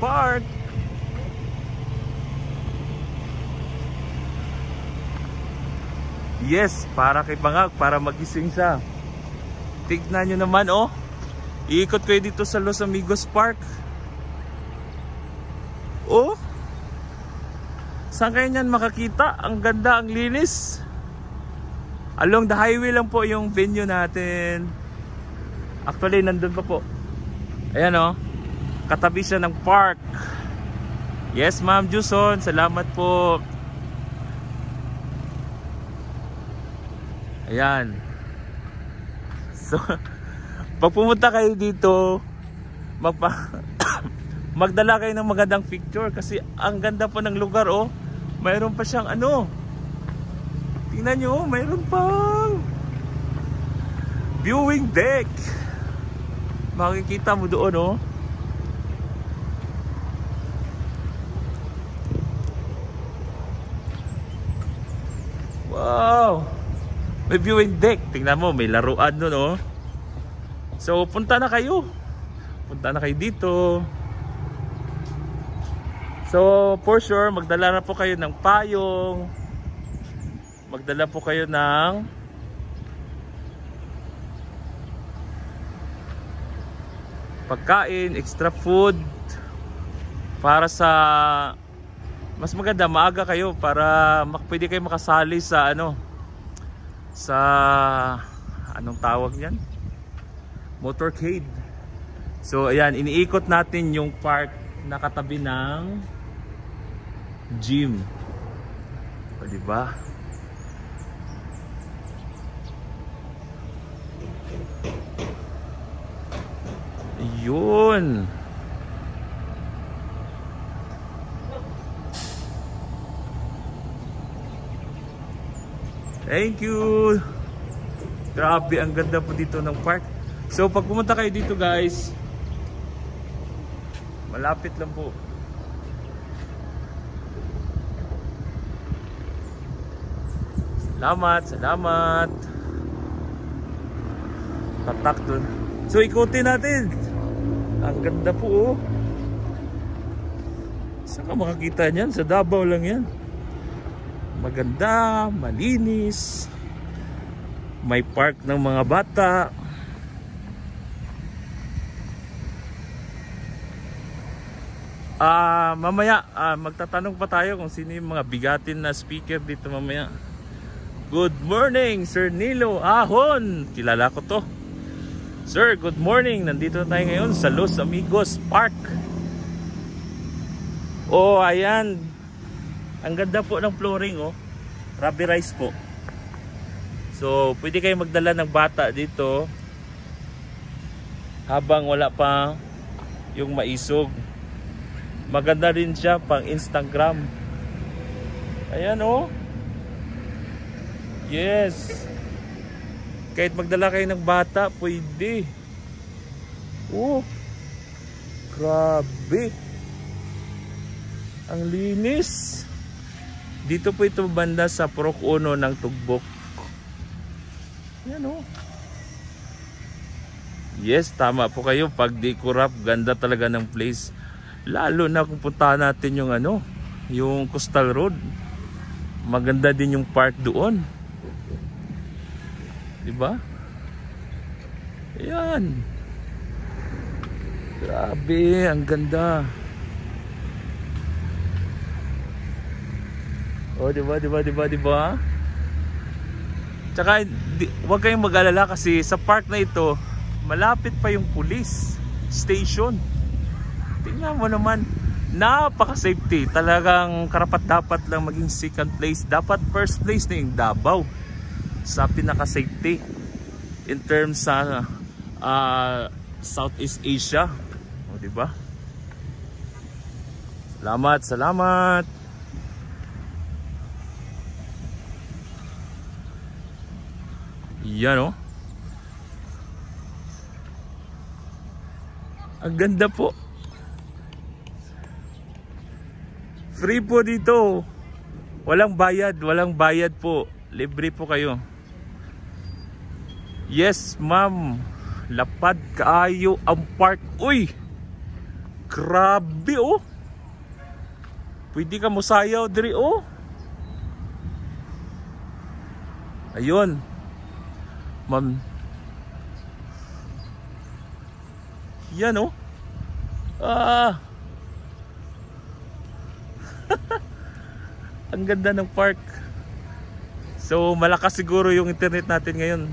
Park. Yes, para kay Bangag, para magising siya. Tignan nyo naman, oh. Iikot kayo dito sa Los Amigos Park. Oh. Saan kayo nyan makakita? Ang ganda, ang linis. Along the highway lang po yung venue natin. Actually, nandun pa po. Ayan, oh. Katabi siya ng park. Yes, Ma'am Juson. Salamat po. Ayan. So, pag pumunta kayo dito, magdala kayo ng magandang picture kasi ang ganda po ng lugar, oh. Mayroon pa siyang ano. Tingnan nyo, mayroon pang viewing deck. Makikita mo doon, oh. Wow. May viewing deck. Tingnan mo, may laruan doon, oh. So, punta na kayo. Punta na kayo dito. So, for sure, magdala na po kayo ng payong. Magdala po kayo ng pagkain, extra food. Para sa mas maganda, maaga kayo para pwede kayo makasali sa ano, sa anong tawag yan? Motorcade. So ayan, iniikot natin yung park na katabi ng gym. O diba? Yun. Thank you. Grabe, ang ganda po dito ng park. So pag pumunta kayo dito, guys, malapit lang po. Salamat, salamat. Tatak dun. So ikutin natin. Ang ganda po, oh. Saan ka makakita niyan? Sa Davao lang yan. Maganda, malinis. May park ng mga bata. Mamaya magtatanong pa tayo kung sino yung mga bigatin na speaker dito mamaya. Good morning, Sir Nilo Ahon. Kilala ko to. Sir, good morning. Nandito tayo ngayon sa Los Amigos Park. Oh, ayan. Ang ganda po ng flooring, oh. Rubberized po. So, pwede kayo magdala ng bata dito habang wala pa yung maisog. Maganda rin siya pang Instagram. Ayan, oh. Yes. Kahit magdala kayo ng bata, pwede. Oh. Grabe. Ang linis. Dito po ito banda sa Purok 1 ng Tugbok. Yan, oh. Yes, tama po kayo. Pag di kurap, ganda talaga ng place. Lalo na kung puntahan natin yung ano, yung Coastal Road. Maganda din yung park doon. Diba? Ayan. Grabe, ang ganda. Oh, diba? Tsaka, huwag kayong mag-alala kasi sa park na ito, malapit pa yung police station. Tingnan mo naman, napaka-safety. Talagang karapat-dapat lang maging second place. Dapat first place na yung Davao sa pinaka-safety in terms sa Southeast Asia. O, diba? Salamat, salamat. Yan, oh. Ang ganda po. Free po dito. Walang bayad po. Libre po kayo. Yes, ma'am. Lapad kaayo ang park. Uy! Grabe oh. Pwede ka musayaw diri oh. Ayun. Ma'am. Yan oh. Ah. Ang ganda ng park. So malakas siguro yung internet natin ngayon.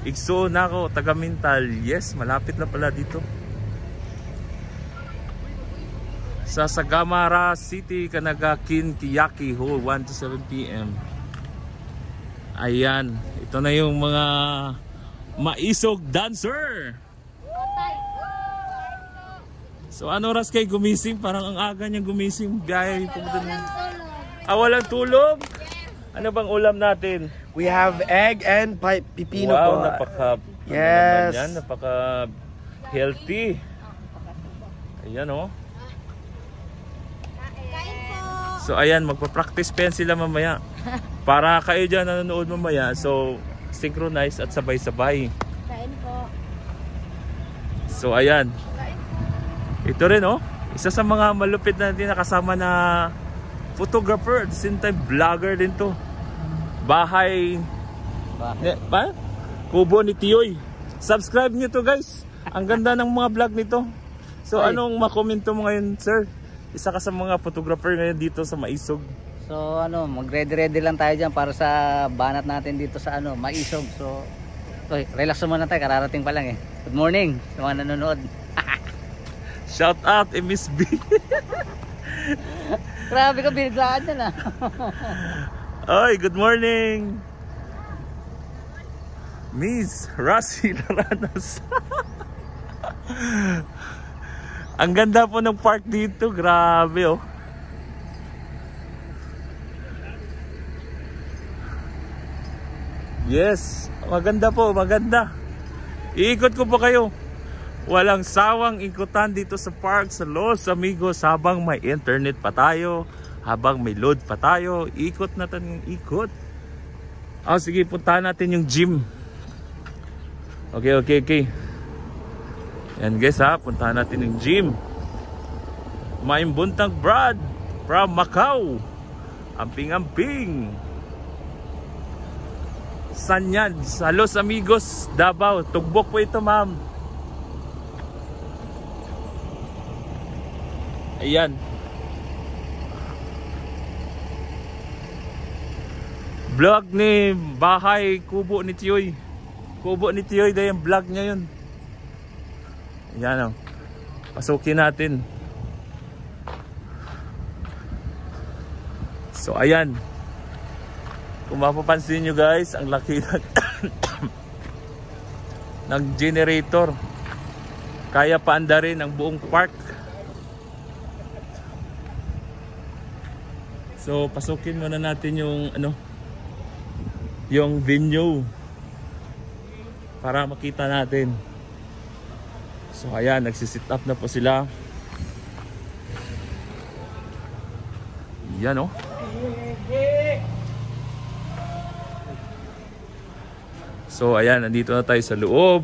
Igso na ako, taga Mintal. Yes, malapit na pala dito. Sa Sagamara City, Kanagakin, Kiyaki Hall, 1 to 7 p.m. Ayan, ito na yung mga maisog dancer. So ano oras kayo gumising? Parang ang aga niyang gumising. Biyahe pumunta mo. Walang tulog? Ano bang ulam natin? We have egg and pipino wow, po. Napaka yes. Yan, napaka healthy. Ayan oh. So ayan, magpa-practice pa yan sila mamaya. Para kayo dyan nanonood mamaya. So synchronize at sabay-sabay. Kain po. So ayan. Ito rin oh. Isa sa mga malupit na din nakasama na photographer at the same time vlogger din to. Bahay ba? Kubo ni Tiyoy. Subscribe nyo to guys. Ang ganda ng mga vlog nito. So anong makomento mo ngayon sir? Isa ka sa mga photographer ngayon dito sa Maisog. So ano, mag-ready lang tayo dyan para sa banat natin dito sa ano, Maisog. So relax muna tayo, kararating pa lang eh. Good morning sa mga nanonood. Shout out Miss B. Grabe ka, biniglaan yan ah. Oy, good morning Miss Rasi Laranas. Ang ganda po ng park dito, grabe oh. Yes, maganda po, maganda. Iikot ko po kayo. Walang sawang ikutan dito sa park sa Los Amigos habang may internet pa tayo, habang may load pa tayo. Ikot natin yung ikot. Sige, puntahan natin yung gym. Okay. Yan guys ha, puntahan natin yung gym. Maimbuntang Brad from Macau. Amping-amping. San yan? Sa Los Amigos, Davao. Tugbok po ito ma'am. Ayan. Vlog ni Bahay Kubo ni Tiyoy. Kubo ni Tiyoy dahil yung vlog niya yun. Ayan o. Pasukin natin. So ayan. Kung mapapansin nyo guys, ang laki ng generator. Kaya paandarin ang buong park. So pasukin muna natin yung yung venue para makita natin. So ayan, nagsisit up na po sila. Yan oh. So ayan, nandito na tayo sa loob.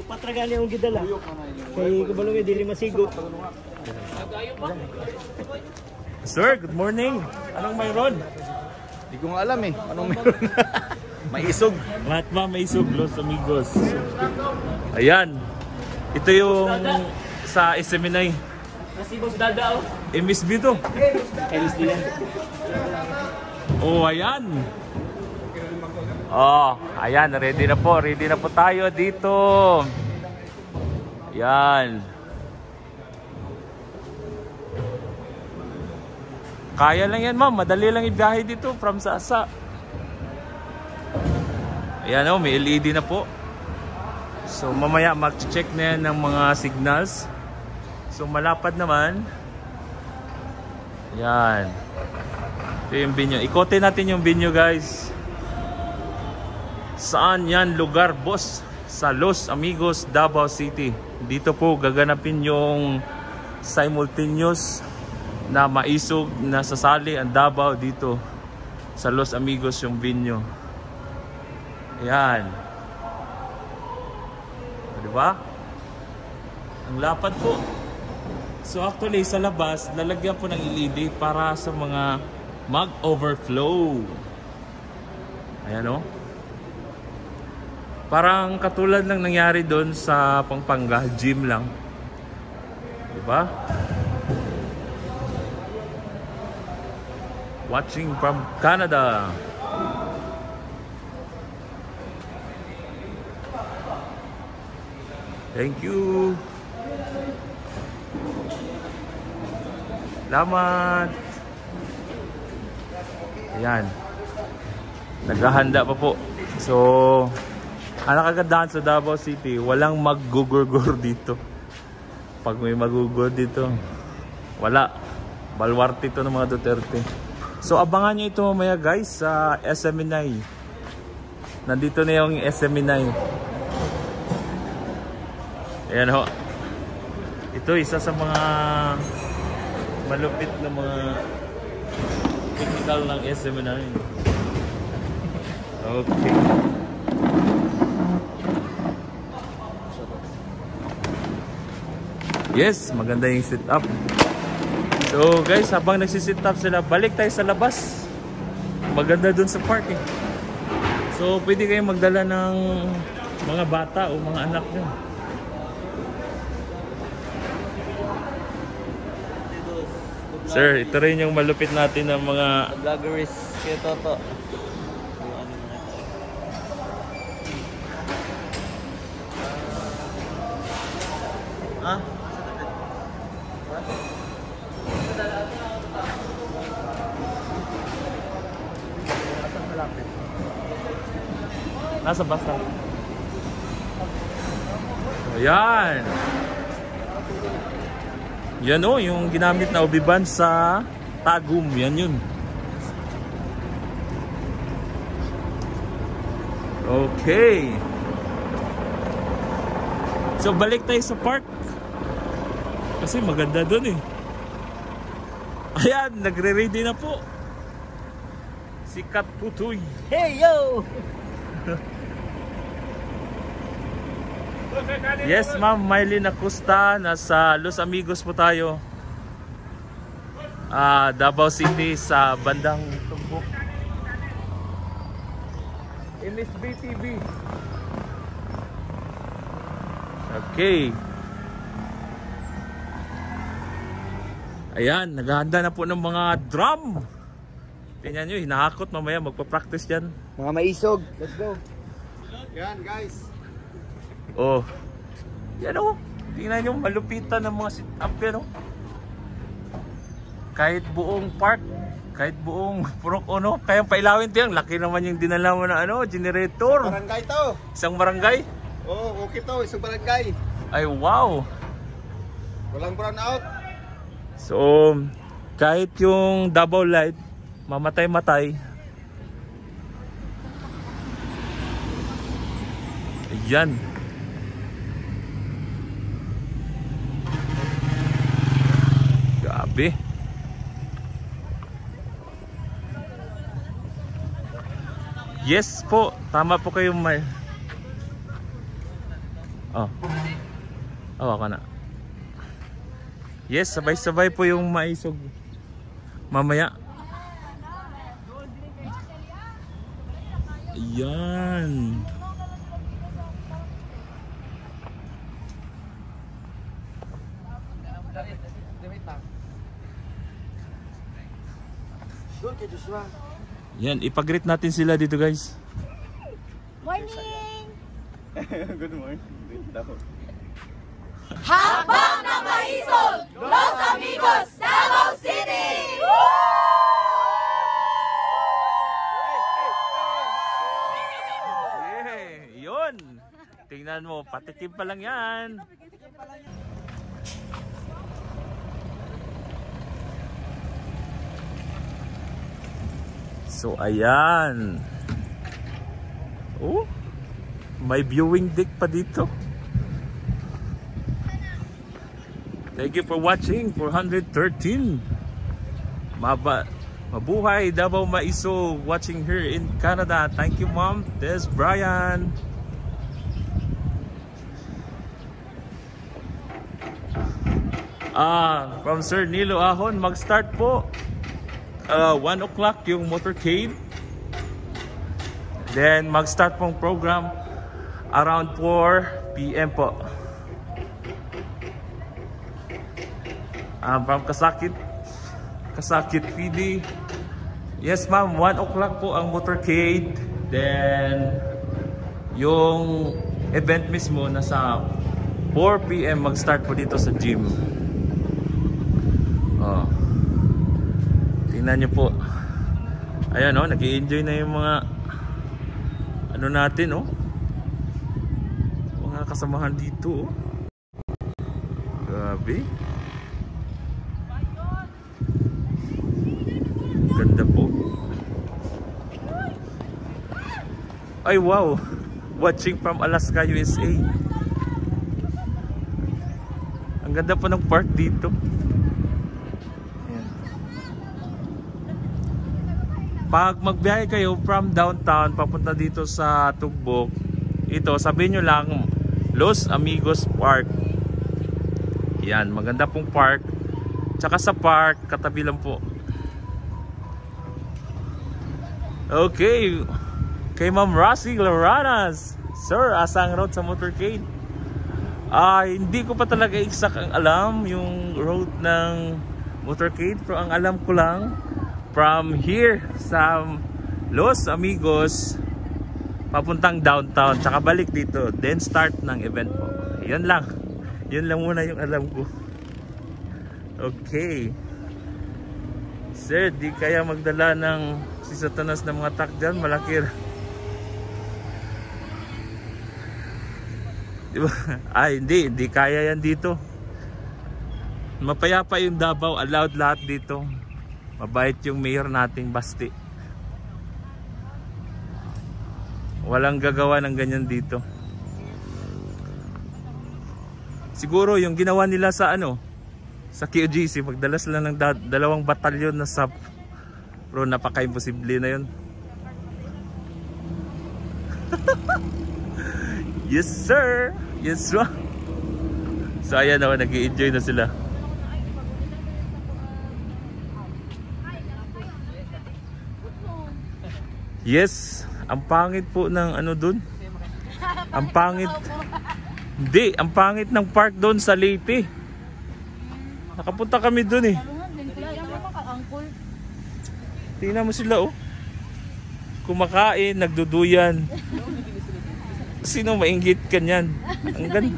Patragali ang gidala. Kay kabalong dili masigo. Sir, good morning. Anong mayroon? Hindi ko nga alam eh. Anong meron? Maisog. Lahat ba Maisog, Los Amigos. Ayan. Ito yung sa Seminay. Masibos dadao. Miss B to. Oh, ayan. Oh, ayan. Ready na po. Ready na po tayo dito. Ayan. Kaya lang yan ma'am, madali lang ibiyahe dito from Sasa. Ayan o, may LED na po. So mamaya mag-check na yan ng mga signals. So malapad naman. Ayan. Ito yung binyo. Ikotin natin yung binyo guys. Saan yan lugar boss? Sa Los Amigos, Davao City. Dito po gaganapin yung simultaneous na Maisog na sasali ang Davao dito sa Los Amigos yung venue. Ayan. Di ba? Ang lapad po. So actually sa labas, lalagyan po ng LED para sa mga mag-overflow. Ayan o. Parang katulad lang nangyari doon sa Pampanga, gym lang. Diba? Watching from Canada. Thank you. Salamat. Ayan. Naghahanda pa po. So, ang nakagandahan sa Davao City, walang maggugurgur dito. Pag may maggugurgur dito, wala. Balwarte ito ng mga Duterte. So, abangan nyo ito mamaya guys sa SM9. Nandito na yung SM9. Ayan ho. Ito isa sa mga malupit na mga technical ng SM9. Okay. Yes, maganda yung setup. So guys, habang nagsisit up sila, balik tayo sa labas. Maganda dun sa park eh. So pwede kayong magdala ng mga bata o mga anak nyo. Sir, ito rin yung malupit natin ng mga Vloggeries kay Toto. Ah? nasa basta. Ayan. Yan o, yung ginamit na ubiban sa Tagum. Yan yun. Okay. So balik tayo sa park. Kasi maganda dun eh. Ayan, nagre-ready na po si Kat Putoy. Hey yo! Yes, Ma'am Mylene Acosta. Nasa Los Amigos po tayo. Davao City sa bandang Tumbok. MSB TV. Okay. Ayan, naghahanda na po ng mga drum. Tingnan nyo, hinahakot mamaya. Magpa-practice dyan. Mga maisog, let's go. Yan guys. Oh. Yan o. Tingnan nyo, malupitan ng mga sit-up yan o. Kahit buong park, kahit buong Purok Uno, kayang pailawin ito yan. Laki naman yung dinala mo na ano, generator. Barangay to. Isang barangay? Oh, okay to. Isang barangay. Ay, wow. Walang brown out. So, kahit yung double light, mamatay-matay. Ayan. Grabe. Yes po, tama po kayo may. Oh. Oh, ako na. Yes, sabay-sabay po yung maisog. Mamaya. Ayan. Yan, ipag-greet natin sila dito guys. Morning! Good morning. Habang na maisog, Los Amigos, Davao City! Yeah, yun. Tingnan mo, patikim pa lang yan. So ayan. Oh, may viewing deck pa dito. Thank you for watching 413. Mabuhay Davao Maiso watching here in Canada. Thank you Mom. This is Brian. From Sir Nilo Ahon, mag-start po 1 o'clock yung motorcade. Then mag-start pong program around 4 PM po. From Kasakit PD. Yes ma'am, 1 o'clock po ang motorcade. Then yung event mismo nasa 4 PM mag-start po dito sa gym. Tingnan nyo po. Ayan nag-i-enjoy na yung mga ano natin mga kasamahan dito Grabe. Ganda po. Ay wow, watching from Alaska, USA. Ang ganda po ng park dito. Ayan. Pag magbiyahe kayo from downtown papunta dito sa Tugbok, ito sabihin nyo lang Los Amigos Park. Yan, maganda pong park. Tsaka sa park katabi lang po. Okay, kay Ma'am Rosie Loranas. Sir, asang road sa motorcade? Hindi ko pa talaga exact ang alam yung route ng motorcade, pero ang alam ko lang from here sa Los Amigos papuntang downtown, tsaka balik dito, then start ng event po. Yun lang muna yung alam ko. Okay sir, di kaya magdala ng si Satanas ng mga truck dyan, malaki. Diba? Hindi kaya yan dito. Mapayapa yung Davao, allowed lahat dito. Mabait yung mayor nating Basti. Walang gagawa ng ganyan dito. Siguro yung ginawa nila sa sa QGC, magdala sila ng 2 batalyon na SAP. Pero napaka-imposible na yun. Yes sir! Yes sir! So ayan nag-i-enjoy na sila. Yes! Ang pangit po ng dun. Ang pangit. Hindi, ang pangit ng park doon sa Leyte. Nakapunta kami dun eh. Tingnan mo sila kumakain, nagduduyan. Sino mainggit kanyan? Ang ganda.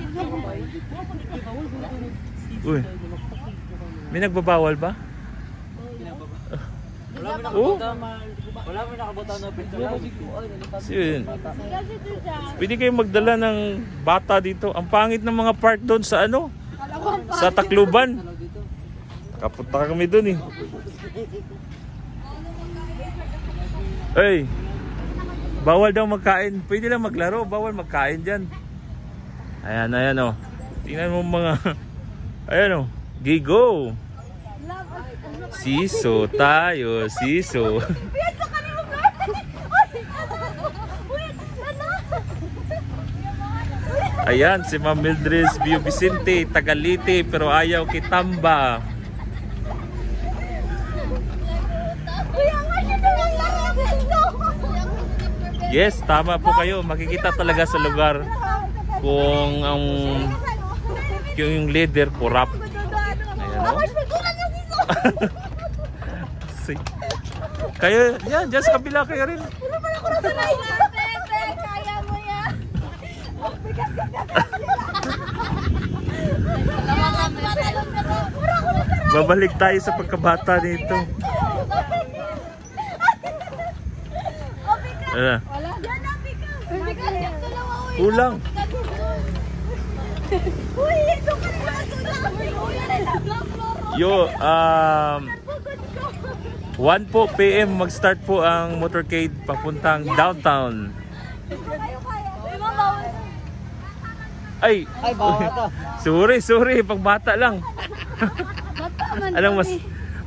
Uy. May nagbabawal ba? Wala mo nakabutan na picture. Pwede kayong magdala ng bata dito. Ang pangit ng mga park doon sa sa Tacloban. Nakapunta kami doon eh. Hey, bawal daw magkain. Pwede lang maglaro, bawal magkain dyan. Ayan Tingnan mo mga ayan Gigo. Siso tayo, siso. Ayan si Ma'am Mildred Bio Vicente, Tagalite, pero ayaw kitamba. Yes, tama po kayo. Makikita talaga sa lugar kung yung leader corrupt. Kayo, yan, dyan sa kabila kayo rin. Kaya mo yan. Babalik tayo sa pagkabata nito. Kulang. Yo, 1 po PM mag-start po ang motorcade papuntang downtown. Ay, bata. sorry, pang bata lang. Alam mas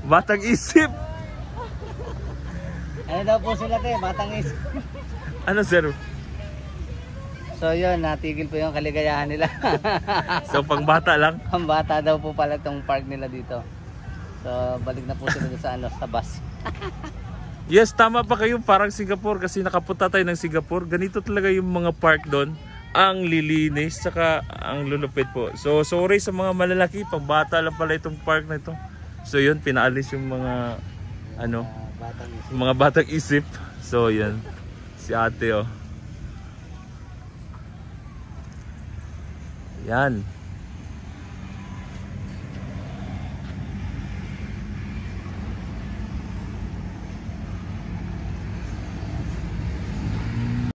batang isip. Ano daw po sila batang isip. Ano sir? So yun, natigil po yung kaligayahan nila. So pang bata lang. Ang bata daw po pala itong park nila dito. So balik na po sila doon sa ano, sa bus. Yes, tama pa kayo, parang Singapore kasi nakapunta tayo ng Singapore. Ganito talaga yung mga park doon. Ang lilinis, saka ang lulupit po. So sorry sa mga malalaki, pang bata lang pala itong park na ito. So yun, pinaalis yung mga ano, mga batang isip. So yan, si ate oh. Yan.